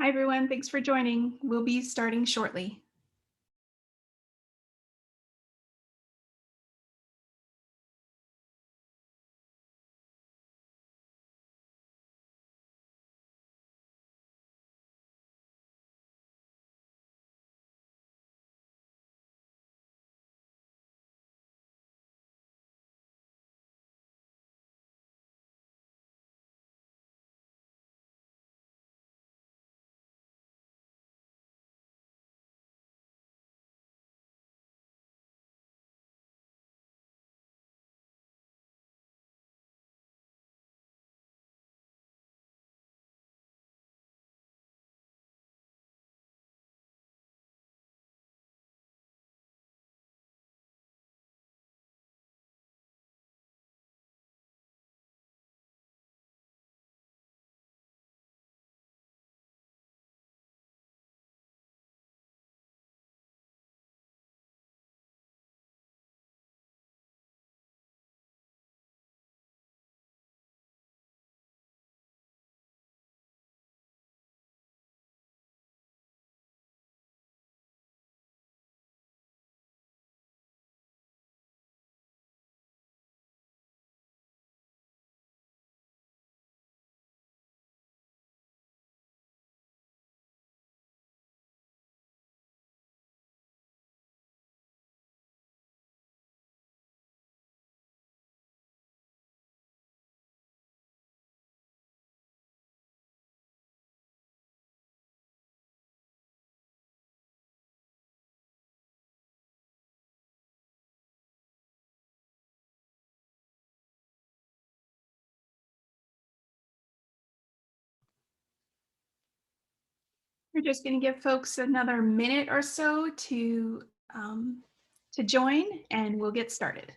Hi, everyone. Thanks for joining. We'll be starting shortly. We're just going to give folks another minute or so um, to join, and we'll get started.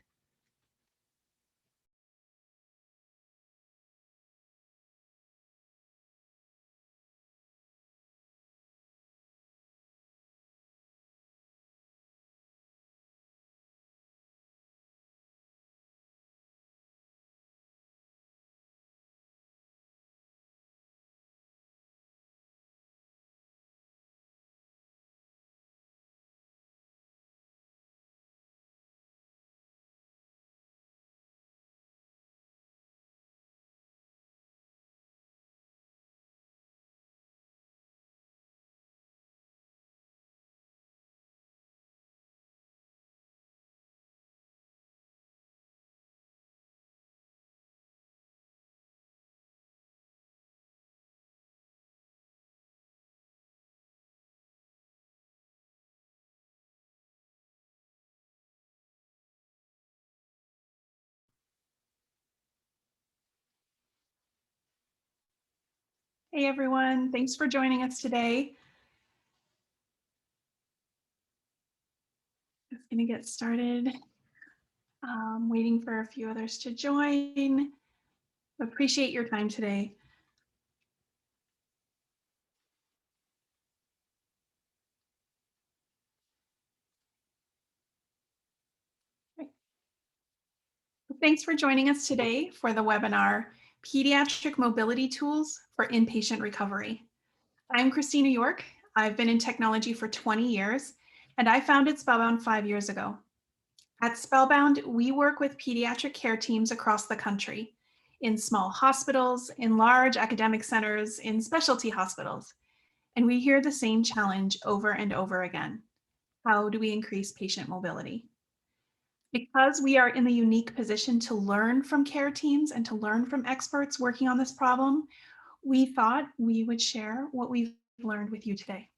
Hey, everyone. Thanks for joining us today. Just going to get started. Waiting for a few others to join. Appreciate your time today. Thanks for joining us today for the webinar, Pediatric Mobility Tools for Inpatient Recovery. I'm Christina York. I've been in technology for 20 years, and I founded SpellBound 5 years ago. At SpellBound, we work with pediatric care teams across the country, in small hospitals, in large academic centers, in specialty hospitals. And we hear the same challenge over and over again. How do we increase patient mobility? Because we are in the unique position to learn from care teams and to learn from experts working on this problem, we thought we would share what we've learned with you today.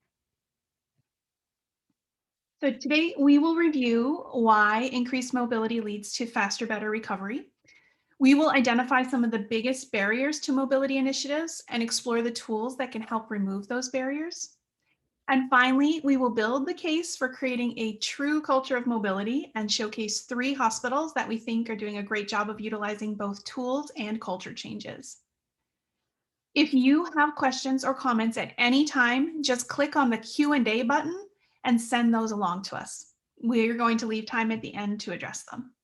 So today we will review why increased mobility leads to faster, better recovery. We will identify some of the biggest barriers to mobility initiatives and explore the tools that can help remove those barriers. And finally, we will build the case for creating a true culture of mobility and showcase 3 hospitals that we think are doing a great job of utilizing both tools and culture changes. If you have questions or comments at any time, just click on the Q&A button and send those along to us. We're going to leave time at the end to address them.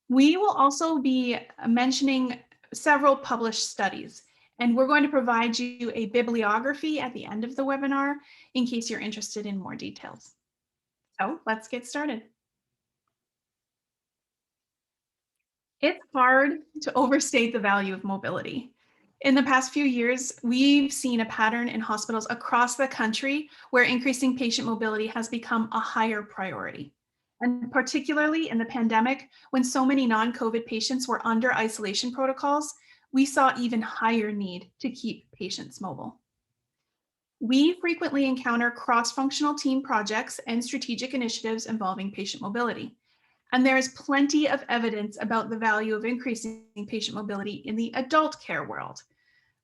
We will also be mentioning several published studies, And we're going to provide you a bibliography at the end of the webinar in case you're interested in more details. So let's get started. It's hard to overstate the value of mobility. In the past few years, we've seen a pattern in hospitals across the country where increasing patient mobility has become a higher priority. And particularly in the pandemic, when so many non-COVID patients were under isolation protocols, we saw even higher need to keep patients mobile. We frequently encounter cross-functional team projects and strategic initiatives involving patient mobility. And there is plenty of evidence about the value of increasing patient mobility in the adult care world.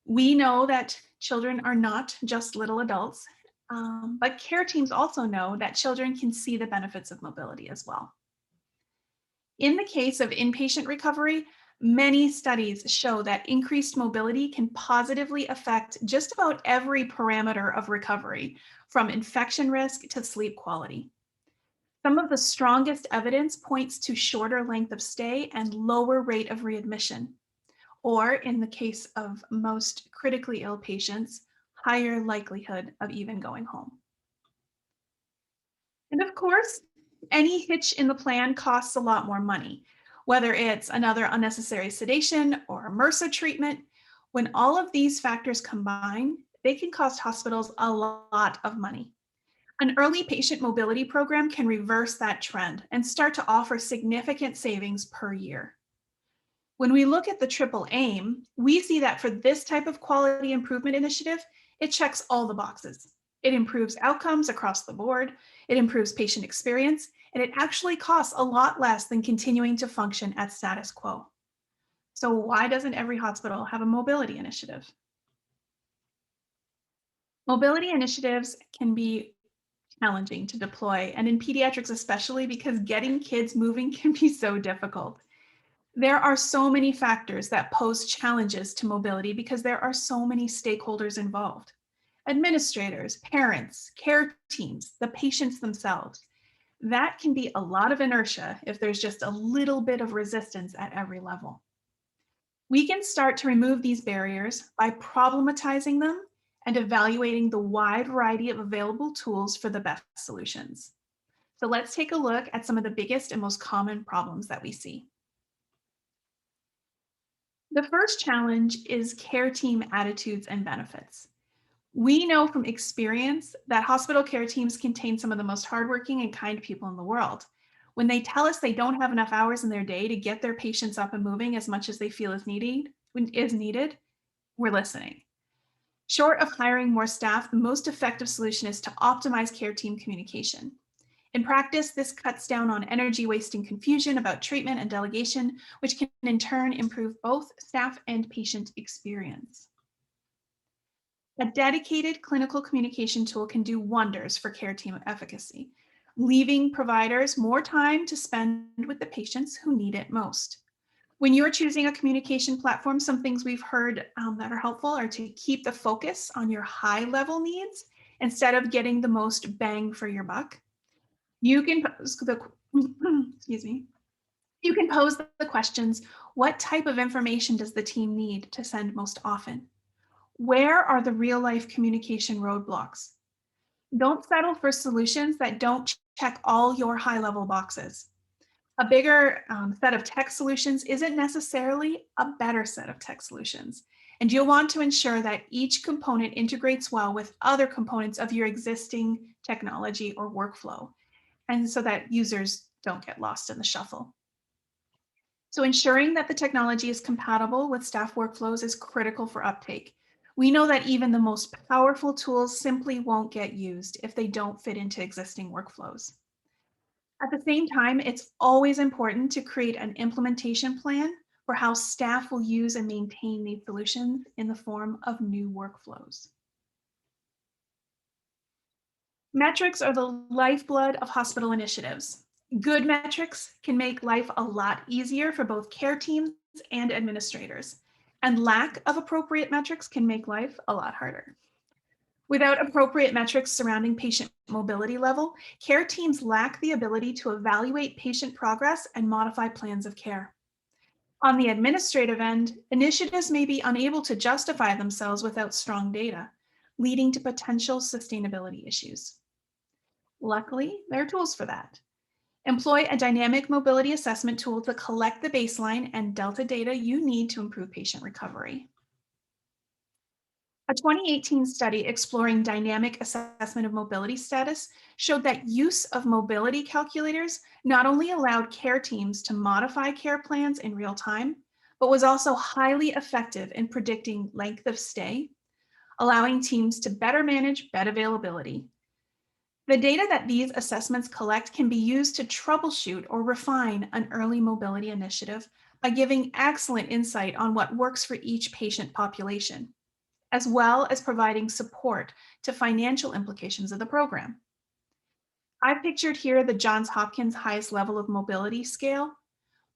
We know that children are not just little adults, but care teams also know that children can see the benefits of mobility as well. In the case of inpatient recovery, many studies show that increased mobility can positively affect just about every parameter of recovery, from infection risk to sleep quality. Some of the strongest evidence points to shorter length of stay and lower rate of readmission, or in the case of most critically ill patients, higher likelihood of even going home. And of course, any hitch in the plan costs a lot more money, whether it's another unnecessary sedation or MRSA treatment. When all of these factors combine, they can cost hospitals a lot of money. An early patient mobility program can reverse that trend and start to offer significant savings per year. When we look at the triple aim, we see that for this type of quality improvement initiative, it checks all the boxes. It improves outcomes across the board, it improves patient experience, and it actually costs a lot less than continuing to function at status quo. So why doesn't every hospital have a mobility initiative? Mobility initiatives can be challenging to deploy, and in pediatrics especially, because getting kids moving can be so difficult. There are so many factors that pose challenges to mobility because there are so many stakeholders involved: administrators, parents, care teams, the patients themselves. That can be a lot of inertia if there's just a little bit of resistance at every level. We can start to remove these barriers by problematizing them and evaluating the wide variety of available tools for the best solutions. So let's take a look at some of the biggest and most common problems that we see. The first challenge is care team attitudes and benefits. We know from experience that hospital care teams contain some of the most hardworking and kind people in the world. When they tell us they don't have enough hours in their day to get their patients up and moving as much as they feel is needed, we're listening. Short of hiring more staff, the most effective solution is to optimize care team communication. In practice, this cuts down on energy wasting confusion about treatment and delegation, which can in turn improve both staff and patient experience. A dedicated clinical communication tool can do wonders for care team efficacy, leaving providers more time to spend with the patients who need it most. When you're choosing a communication platform, some things we've heard that are helpful are to keep the focus on your high-level needs instead of getting the most bang for your buck. You can pose the excuse me. You can pose the questions: what type of information does the team need to send most often? Where are the real-life communication roadblocks? Don't settle for solutions that don't check all your high-level boxes. A bigger set of tech solutions isn't necessarily a better set of tech solutions. And you'll want to ensure that each component integrates well with other components of your existing technology or workflow, and so that users don't get lost in the shuffle. So ensuring that the technology is compatible with staff workflows is critical for uptake. We know that even the most powerful tools simply won't get used if they don't fit into existing workflows. At the same time, it's always important to create an implementation plan for how staff will use and maintain these solutions in the form of new workflows. Metrics are the lifeblood of hospital initiatives. Good metrics can make life a lot easier for both care teams and administrators, and lack of appropriate metrics can make life a lot harder. Without appropriate metrics surrounding patient mobility level, care teams lack the ability to evaluate patient progress and modify plans of care. On the administrative end, initiatives may be unable to justify themselves without strong data, leading to potential sustainability issues. Luckily, there are tools for that. Employ a dynamic mobility assessment tool to collect the baseline and delta data you need to improve patient recovery. A 2018 study exploring dynamic assessment of mobility status showed that use of mobility calculators not only allowed care teams to modify care plans in real time, but was also highly effective in predicting length of stay, allowing teams to better manage bed availability. The data that these assessments collect can be used to troubleshoot or refine an early mobility initiative by giving excellent insight on what works for each patient population, as well as providing support to financial implications of the program. I've pictured here the Johns Hopkins highest level of mobility scale,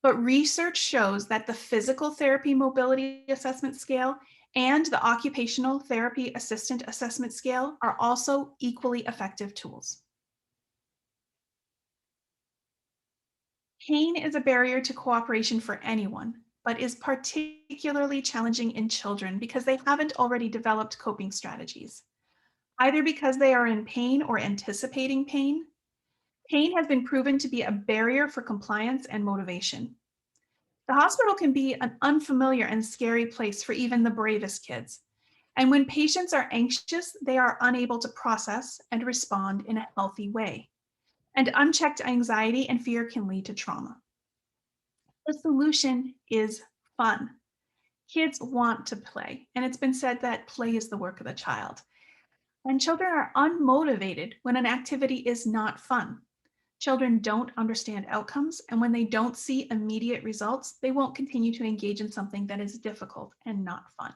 but research shows that the physical therapy mobility assessment scale and the occupational therapy assistant assessment scale are also equally effective tools. Pain is a barrier to cooperation for anyone, but is particularly challenging in children because they haven't already developed coping strategies. Either because they are in pain or anticipating pain, pain has been proven to be a barrier for compliance and motivation. The hospital can be an unfamiliar and scary place for even the bravest kids. And when patients are anxious, they are unable to process and respond in a healthy way. And unchecked anxiety and fear can lead to trauma. The solution is fun. Kids want to play, and it's been said that play is the work of the child. And children are unmotivated when an activity is not fun. Children don't understand outcomes, and when they don't see immediate results, they won't continue to engage in something that is difficult and not fun.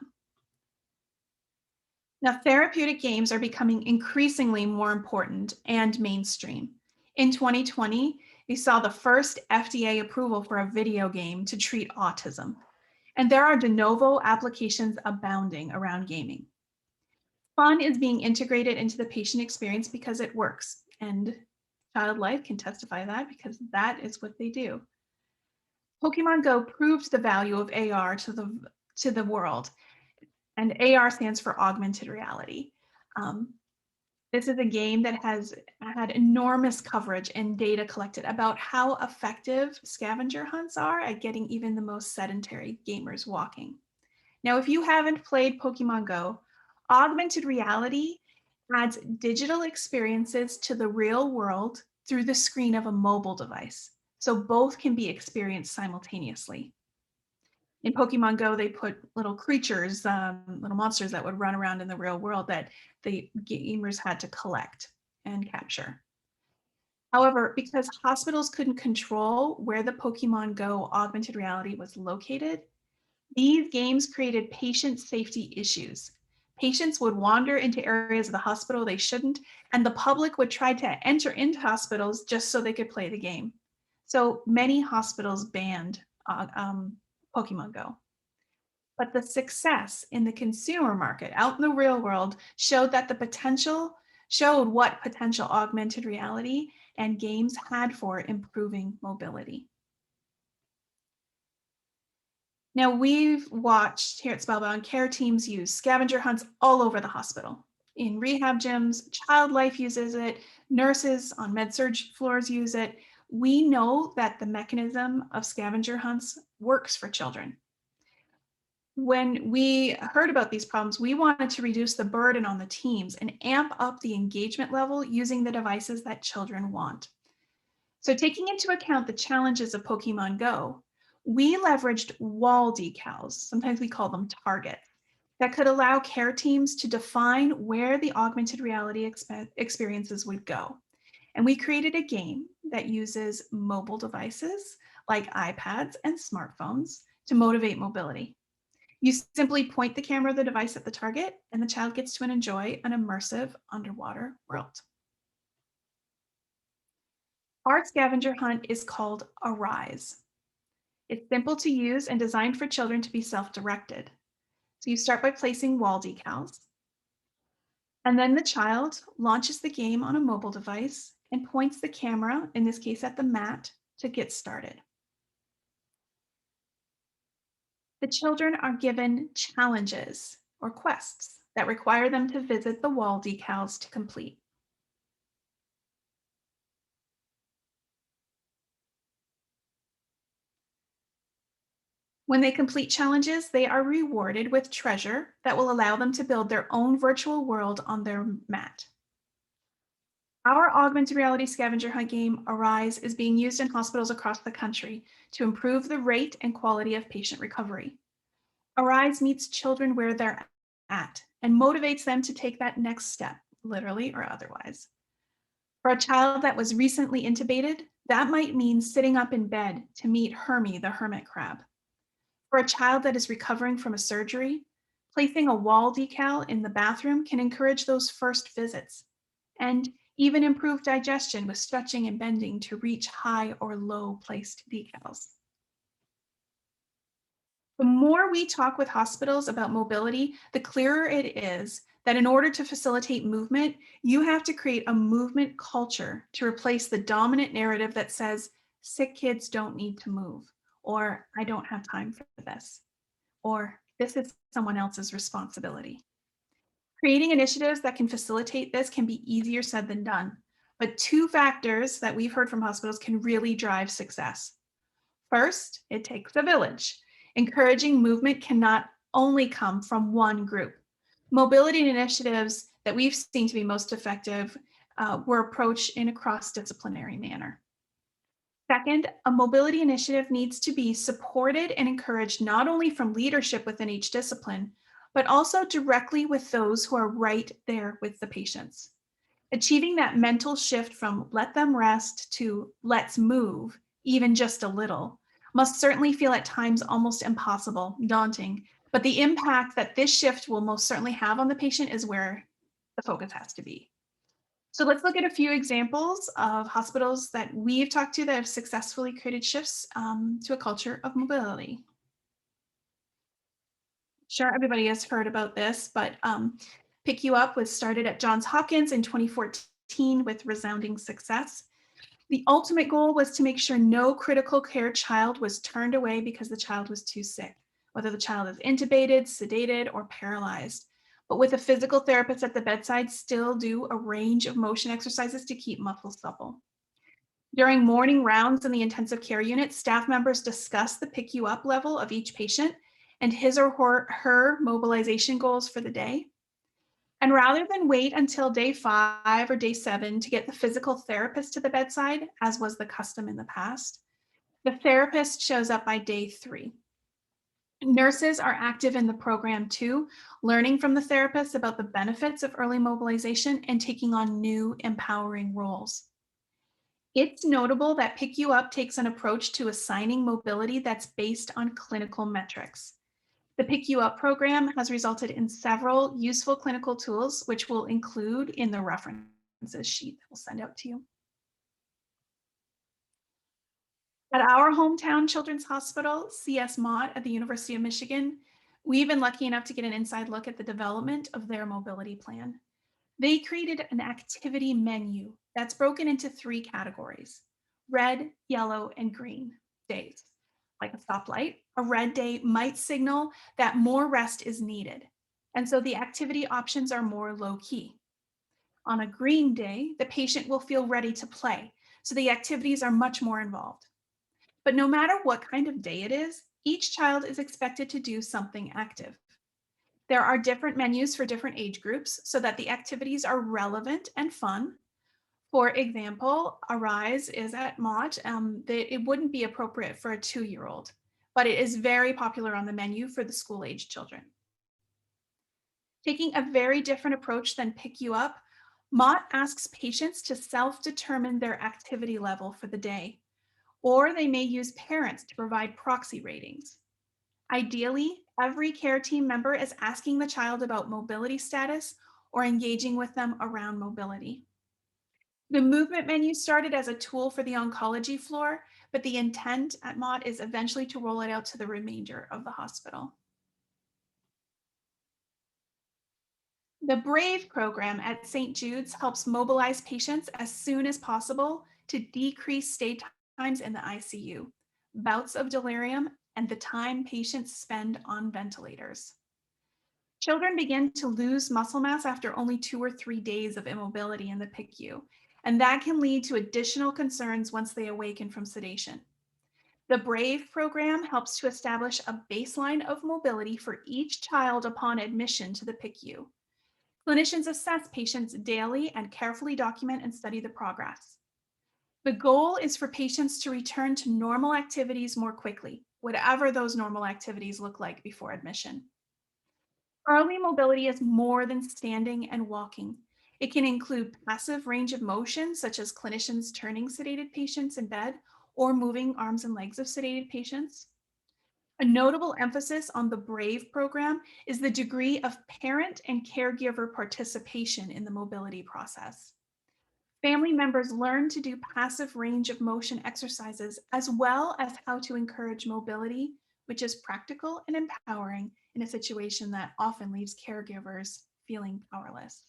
Now, therapeutic games are becoming increasingly more important and mainstream. In 2020, we saw the first FDA approval for a video game to treat autism, and there are de novo applications abounding around gaming. Fun is being integrated into the patient experience because it works, and Child Life can testify that because that is what they do. Pokemon Go proved the value of AR to the world, and AR stands for augmented reality. Um, this is a game that has had enormous coverage and data collected about how effective scavenger hunts are at getting even the most sedentary gamers walking. Now, if you haven't played Pokemon Go, augmented reality adds digital experiences to the real world through the screen of a mobile device. So both can be experienced simultaneously. In Pokemon Go, they put little creatures, little monsters that would run around in the real world that the gamers had to collect and capture. However, because hospitals couldn't control where the Pokemon Go augmented reality was located, these games created patient safety issues. Patients would wander into areas of the hospital they shouldn't, and the public would try to enter into hospitals just so they could play the game. So many hospitals banned Pokemon Go. But the success in the consumer market out in the real world showed what potential augmented reality and games had for improving mobility. Now, we've watched here at SpellBound care teams use scavenger hunts all over the hospital. In rehab gyms, Child Life uses it, nurses on med-surg floors use it. We know that the mechanism of scavenger hunts works for children. When we heard about these problems, we wanted to reduce the burden on the teams and amp up the engagement level using the devices that children want. So taking into account the challenges of Pokemon Go, we leveraged wall decals, sometimes we call them targets, that could allow care teams to define where the augmented reality experiences would go. And we created a game that uses mobile devices like iPads and smartphones to motivate mobility. You simply point the camera of the device at the target, and the child gets to enjoy an immersive underwater world. Our scavenger hunt is called Arise. It's simple to use and designed for children to be self-directed. So you start by placing wall decals, and then the child launches the game on a mobile device and points the camera, in this case at the mat, to get started. The children are given challenges or quests that require them to visit the wall decals to complete. When they complete challenges, they are rewarded with treasure that will allow them to build their own virtual world on their mat. Our augmented reality scavenger hunt game, Arise, is being used in hospitals across the country to improve the rate and quality of patient recovery. Arise meets children where they're at and motivates them to take that next step, literally or otherwise. For a child that was recently intubated, that might mean sitting up in bed to meet Hermie the hermit crab. For a child that is recovering from a surgery, placing a wall decal in the bathroom can encourage those first visits and even improve digestion with stretching and bending to reach high or low placed decals. The more we talk with hospitals about mobility, the clearer it is that in order to facilitate movement, you have to create a movement culture to replace the dominant narrative that says sick kids don't need to move, or I don't have time for this, or this is someone else's responsibility. Creating initiatives that can facilitate this can be easier said than done, but two factors that we've heard from hospitals can really drive success. First, it takes a village. Encouraging movement cannot only come from one group. Mobility initiatives that we've seen to be most effective were approached in a cross-disciplinary manner. Second, a mobility initiative needs to be supported and encouraged not only from leadership within each discipline, but also directly with those who are right there with the patients. Achieving that mental shift from let them rest to let's move, even just a little, must certainly feel at times almost impossible, daunting, but the impact that this shift will most certainly have on the patient is where the focus has to be. So let's look at a few examples of hospitals that we've talked to that have successfully created shifts to a culture of mobility. Sure, everybody has heard about this, but Pick You Up was started at Johns Hopkins in 2014 with resounding success. The ultimate goal was to make sure no critical care child was turned away because the child was too sick, whether the child is intubated, sedated, or paralyzed. But with a physical therapist at the bedside, still do a range of motion exercises to keep muscles supple. During morning rounds in the intensive care unit, staff members discuss the Pick You Up level of each patient and his or her mobilization goals for the day. And rather than wait until day 5 or day 7 to get the physical therapist to the bedside, as was the custom in the past, the therapist shows up by day 3. Nurses are active in the program too, learning from the therapist about the benefits of early mobilization and taking on new empowering roles. It's notable that Pick You Up takes an approach to assigning mobility that's based on clinical metrics. The Pick You Up program has resulted in several useful clinical tools, which we'll include in the references sheet that we'll send out to you. At our hometown children's hospital, CS Mott at the University of Michigan, we've been lucky enough to get an inside look at the development of their mobility plan. They created an activity menu that's broken into 3 categories: red, yellow, and green days. Like a stoplight, a red day might signal that more rest is needed. And so the activity options are more low key. On a green day, the patient will feel ready to play. So the activities are much more involved. But no matter what kind of day it is, each child is expected to do something active. There are different menus for different age groups so that the activities are relevant and fun. For example, Arise is at Mott. It wouldn't be appropriate for a 2-year-old, but it is very popular on the menu for the school-age children. Taking a very different approach than Pick You Up, Mott asks patients to self-determine their activity level for the day, or they may use parents to provide proxy ratings. Ideally, every care team member is asking the child about mobility status or engaging with them around mobility. The movement menu started as a tool for the oncology floor, but the intent at Mott is eventually to roll it out to the remainder of the hospital. The BRAVE program at St. Jude's helps mobilize patients as soon as possible to decrease stay times in the ICU, bouts of delirium, and the time patients spend on ventilators. Children begin to lose muscle mass after only 2 or 3 days of immobility in the PICU, and that can lead to additional concerns once they awaken from sedation. The BRAVE program helps to establish a baseline of mobility for each child upon admission to the PICU. Clinicians assess patients daily and carefully document and study the progress. The goal is for patients to return to normal activities more quickly, whatever those normal activities look like before admission. Early mobility is more than standing and walking. It can include passive range of motion, such as clinicians turning sedated patients in bed or moving arms and legs of sedated patients. A notable emphasis on the BRAVE program is the degree of parent and caregiver participation in the mobility process. Family members learn to do passive range of motion exercises as well as how to encourage mobility, which is practical and empowering in a situation that often leaves caregivers feeling powerless.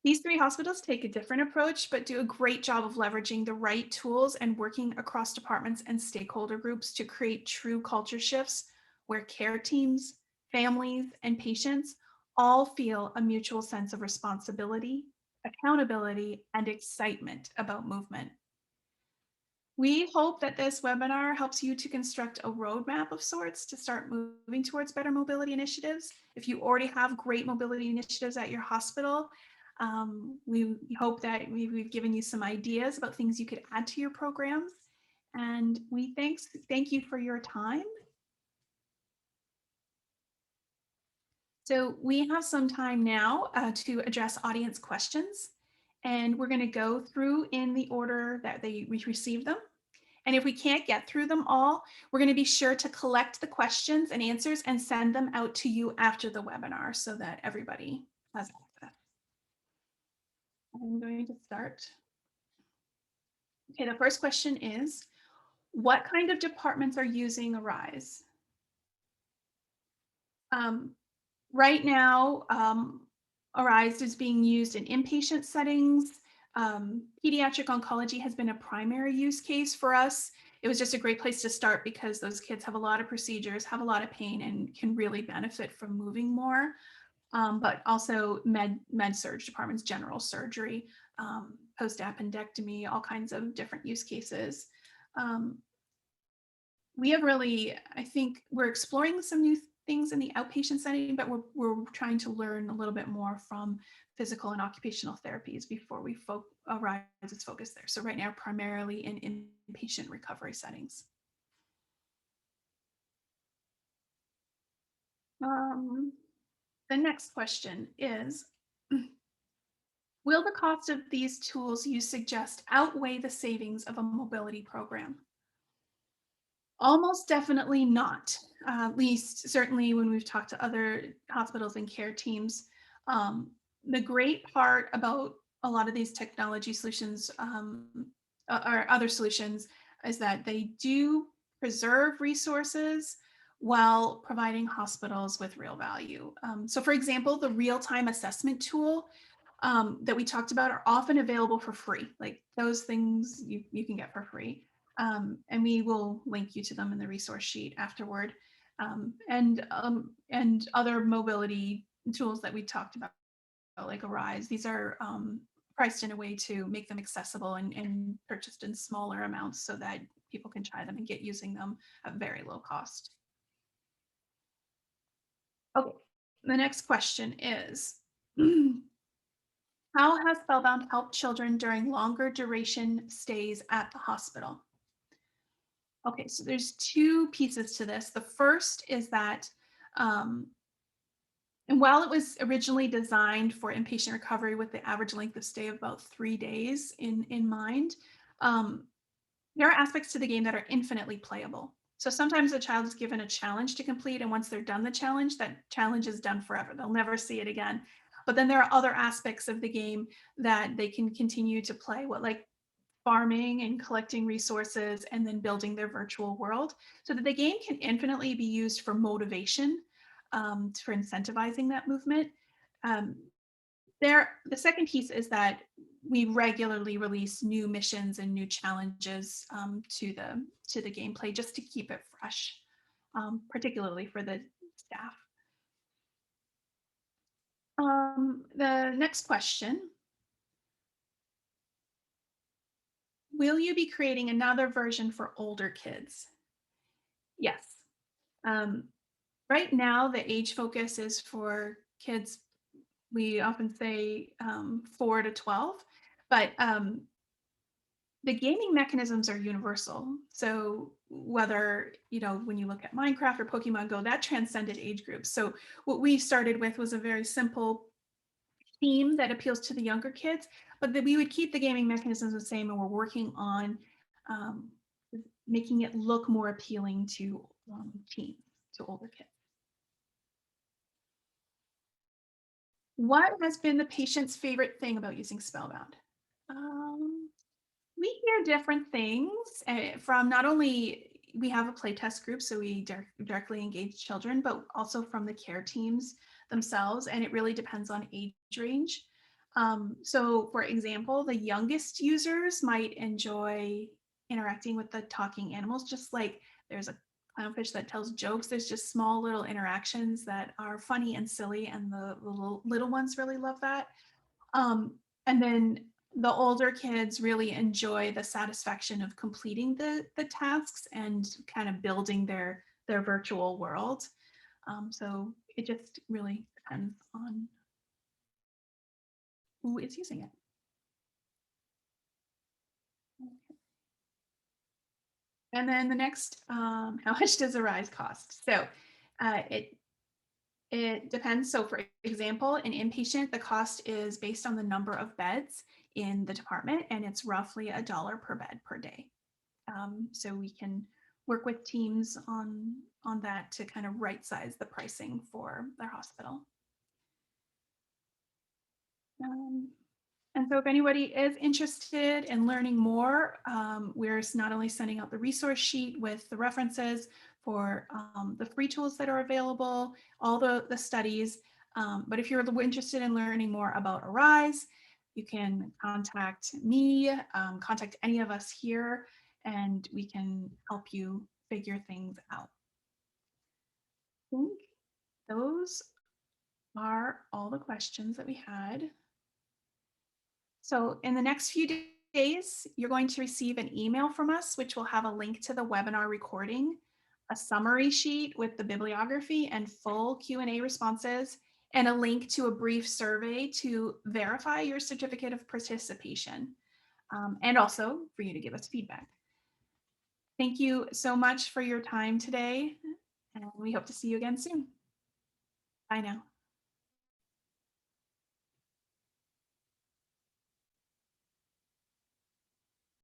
These three hospitals take a different approach, but do a great job of leveraging the right tools and working across departments and stakeholder groups to create true culture shifts where care teams, families, and patients all feel a mutual sense of responsibility, accountability, and excitement about movement. We hope that this webinar helps you to construct a roadmap of sorts to start moving towards better mobility initiatives. If you already have great mobility initiatives at your hospital, we hope that we've given you some ideas about things you could add to your programs. And we thank you for your time. So we have some time now to address audience questions. And we're going to go through in the order that we received them. And if we can't get through them all, we're going to be sure to collect the questions and answers and send them out to you after the webinar so that everybody has access. I'm going to start. Okay, the first question is, what kind of departments are using Arise? Right now, Arise is being used in inpatient settings. Pediatric oncology has been a primary use case for us. It was just a great place to start because those kids have a lot of procedures, have a lot of pain, and can really benefit from moving more. But also med-surg departments, general surgery, post-appendectomy, all kinds of different use cases. We have really, I think we're exploring some new things in the outpatient setting, but we're trying to learn a little bit more from physical and occupational therapies before we Arise its focus there. So right now, primarily in inpatient recovery settings. The next question is, will the cost of these tools you suggest outweigh the savings of a mobility program? Almost definitely not, at least certainly when we've talked to other hospitals and care teams. The great part about a lot of these technology solutions or other solutions is that they do preserve resources while providing hospitals with real value. So for example, the real-time assessment tool that we talked about are often available for free. Like those things you can get for free. And we will link you to them in the resource sheet afterward. And other mobility tools that we talked about, like Arise, these are priced in a way to make them accessible and purchased in smaller amounts so that people can try them and get using them at very low cost. Okay, the next question is, how has SpellBound helped children during longer duration stays at the hospital? Okay, so there's two pieces to this. The first is that, and while it was originally designed for inpatient recovery with the average length of stay of about 3 days in mind, there are aspects to the game that are infinitely playable. So sometimes a child is given a challenge to complete, and once they're done the challenge, that challenge is done forever. They'll never see it again. But then there are other aspects of the game that they can continue to play, like farming and collecting resources and then building their virtual world, so that the game can infinitely be used for motivation, for incentivizing that movement. The second piece is that we regularly release new missions and new challenges to the gameplay just to keep it fresh, particularly for the staff. The next question, will you be creating another version for older kids? Yes. Um, right now, the age focus is for kids, we often say 4 to 12, but the gaming mechanisms are universal. So whether, when you look at Minecraft or Pokemon Go, that transcended age groups. So what we started with was a very simple theme that appeals to the younger kids, but that we would keep the gaming mechanisms the same, and we're working on um, making it look more appealing to teens, to older kids. What has been the patient's favorite thing about using SpellBound? Um, we hear different things from not only we have a playtest group, so we directly engage children, but also from the care teams themselves, and it really depends on age range. So for example, the youngest users might enjoy interacting with the talking animals, just like there's a clownfish that tells jokes. There's just small little interactions that are funny and silly, and the little ones really love that. And then the older kids really enjoy the satisfaction of completing the tasks and kind of building their virtual world. So it just really depends on who is using it. And then the next, how much does a rise cost? So uh, it it depends. So for example, an inpatient, the cost is based on the number of beds in the department, and it's roughly $1 per bed per day. So we can work with teams on that to kind of right size the pricing for their hospital. Um, And so if anybody is interested in learning more, we're not only sending out the resource sheet with the references for the free tools that are available, all the studies, but if you're interested in learning more about Arise, you can contact me, contact any of us here, and we can help you figure things out. I think those are all the questions that we had. So in the next few days, you're going to receive an email from us, which will have a link to the webinar recording, a summary sheet with the bibliography and full Q&A responses, and a link to a brief survey to verify your certificate of participation, and also for you to give us feedback. Thank you so much for your time today, and we hope to see you again soon. Bye now.